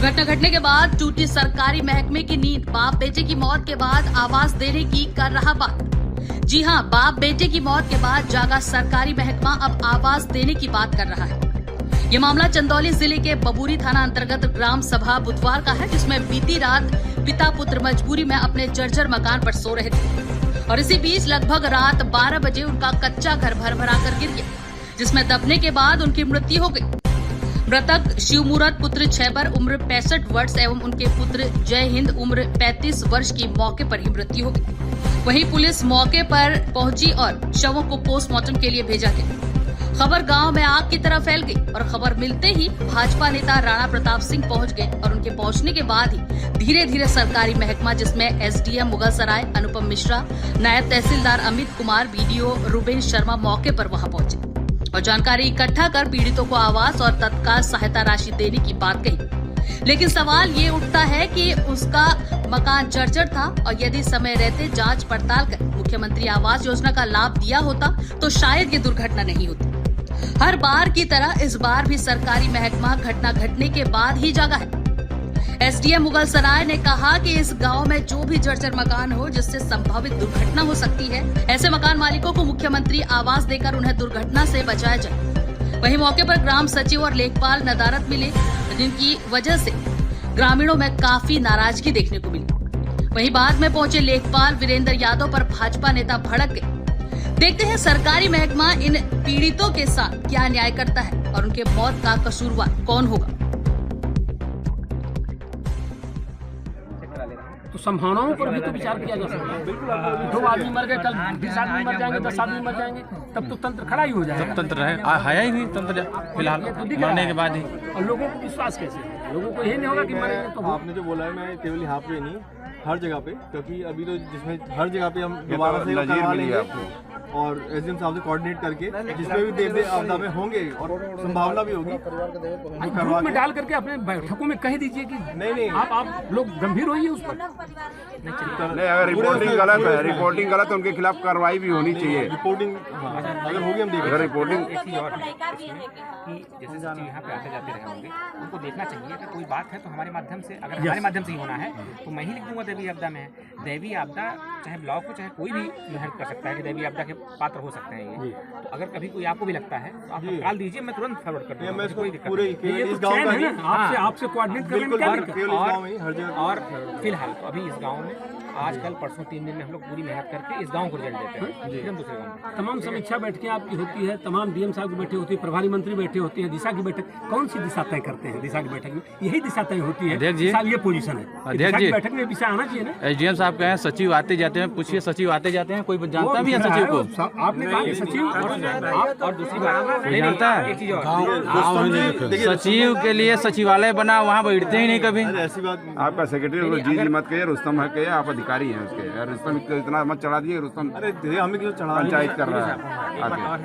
दुर्घटना घटने के बाद टूटी सरकारी महकमे की नींद। बाप बेटे की मौत के बाद आवास देने की कर रहा बात। जी हां, बाप बेटे की मौत के बाद जागा सरकारी महकमा अब आवास देने की बात कर रहा है। ये मामला चंदौली जिले के बबूरी थाना अंतर्गत ग्राम सभा बुधवार का है, जिसमें बीती रात पिता पुत्र मजबूरी में अपने जर्जर मकान पर सो रहे थे और इसी बीच लगभग रात 12 बजे उनका कच्चा घर भरभरा कर गिर गया, जिसमें दबने के बाद उनकी मृत्यु हो गई। मृतक शिवमूरत पुत्र छैबर उम्र 65 वर्ष एवं उनके पुत्र जय हिंद उम्र 35 वर्ष की मौके पर ही मृत्यु हो गई। वहीं पुलिस मौके पर पहुंची और शवों को पोस्टमार्टम के लिए भेजा गया। खबर गांव में आग की तरह फैल गई और खबर मिलते ही भाजपा नेता राणा प्रताप सिंह पहुंच गए और उनके पहुंचने के बाद ही धीरे धीरे सरकारी महकमा, जिसमें एसडीएम मुगलसराय अनुपम मिश्रा, नायब तहसीलदार अमित कुमार, बीडीओ रुबेन शर्मा मौके पर वहां पहुंचे और जानकारी इकट्ठा कर पीड़ितों को आवास और तत्काल सहायता राशि देने की बात कही। लेकिन सवाल ये उठता है कि उसका मकान जर्जर था और यदि समय रहते जांच पड़ताल कर मुख्यमंत्री आवास योजना का लाभ दिया होता तो शायद ये दुर्घटना नहीं होती। हर बार की तरह इस बार भी सरकारी महकमा घटना घटने के बाद ही जागा है। एसडीएम मुगलसराय ने कहा कि इस गांव में जो भी जर्जर मकान हो जिससे संभावित दुर्घटना हो सकती है, ऐसे मकान मालिकों को मुख्यमंत्री आवास देकर उन्हें दुर्घटना से बचाया जाए। वहीं मौके पर ग्राम सचिव और लेखपाल नदारत मिले, जिनकी वजह से ग्रामीणों में काफी नाराजगी देखने को मिली। वहीं बाद में पहुंचे लेखपाल वीरेंद्र यादव पर भाजपा नेता भड़क गए। देखते हैं सरकारी महकमा इन पीड़ितों के साथ क्या न्याय करता है और उनके मौत का कसूरवार कौन होगा। तो संभावनाओं पर भी तो विचार किया जा सकता है। 2 आदमी मर गए, कल 20 आदमी मर जाएंगे, 10 आदमी मर जाएंगे, तब तो तंत्र खड़ा ही हो जाएगा। तब तंत्र है ही नहीं तंत्र फिलहाल मरने के बाद ही। और लोगों को विश्वास कैसे, लोगों को यही नहीं होगा कि मरेंगे। तो आपने जो बोला है, मैं केवल यहाँ पे नहीं हर जगह पे, क्योंकि अभी तो जिसमें हर जगह पे हम दोबारा से करवा लेंगे और एसडीएम साहब से कोऑर्डिनेट करके जिसमें भी देव आपदा में होंगे और संभावना भी होगी ग्रुप में डाल करके अपने बैठकों में कह दीजिए कि नहीं आप लोग गंभीर होइए उस पर। नहीं, अगर रिपोर्टिंग गलत है उनके खिलाफ कार्रवाई भी होनी चाहिए। रिपोर्टिंग अगर होगी हम देखेंगे। अगर रिपोर्टिंग जैसे सचिव यहाँ पे आते जाते रहे होंगे, उनको देखना चाहिए अगर कोई बात है तो हमारे माध्यम से, अगर हमारे माध्यम से ही होना है तो मैं ही लिख दूंगा दैवीय आपदा में है। दैवीय आपदा चाहे ब्लॉक हो चाहे कोई भी हेल्प कर सकता है कि दैवीय आपदा के पात्र हो सकते हैं ये। तो अगर कभी कोई आपको भी लगता है तो आप कॉल दीजिए, मैं तुरंत फॉरवर्ड कर दूंगा। कोई दिक्कत नहीं, आपसे कोऑर्डिनेट करेंगे। और फिलहाल तो अभी इस गाँव में आज कल परसों 3 दिन में हम लोग पूरी मेहनत करके इस गाँव को रिजल्ट देते हैं, फिर हम दूसरे गाँव। तमाम समीक्षा बैठकें आपकी होती है, तमाम डीएम साहब की बैठक होती है, प्रभारी मंत्री बैठे होते हैं, दिशा की बैठक। कौन सी दिशा तय करते हैं? दिशा की बैठक में यही दिशा तय होती है। साल ये पोजीशन है, अध्यक्ष जी बैठक में विषय आना चाहिए ना। एसडीएम साहब कहें सचिव आते जाते हैं, पूछिए सचिव आते जाते हैं, कोई जानता भी है सचिव को? आपने कहा सचिव और दूसरी बात कोई जानता है? एक चीज और, सचिव के लिए सचिवालय बना, वहाँ बैठते ही नहीं कभी। ऐसी बात आपका सेक्रेटरी जी मत कहिए, रुस्तम है कहिए, आप अधिकारी हैं उसके। रुस्तम इतना मत चढ़ा दिए, रुस्तम अरे हमें क्यों चढ़ा पंचायत कर रहा है।